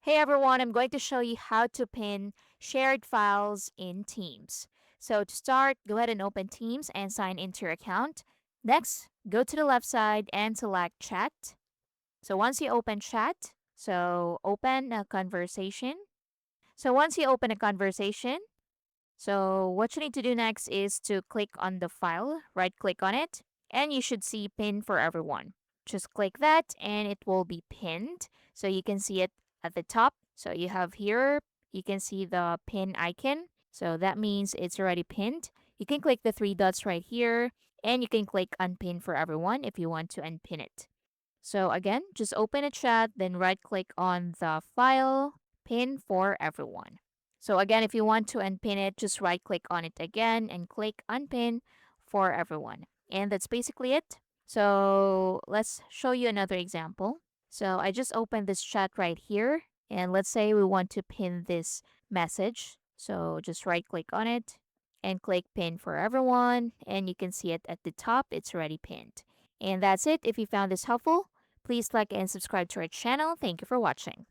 Hey everyone, I'm going to show you how to pin shared files in Teams. So to start, go ahead and open Teams and sign into your account. Next, go to the left side and select Chat. So once you open Chat, open a conversation. So once you open a conversation, what you need to do next is to click on the file, right click on it, and you should see Pin for Everyone. Just click that and it will be pinned. So you can see it at the top. So you have here, you can see the pin icon. So that means it's already pinned. You can click the three dots right here and you can click Unpin for Everyone if you want to unpin it. So again, just open a chat, then right click on the file, Pin for Everyone. So again, if you want to unpin it, just right click on it again and click Unpin for Everyone. And that's basically it. So let's show you another example. So I just opened this chat right here. And let's say we want to pin this message. So just right click on it and click Pin for Everyone. And you can see it at the top, it's already pinned. And that's it. If you found this helpful, please like and subscribe to our channel. Thank you for watching.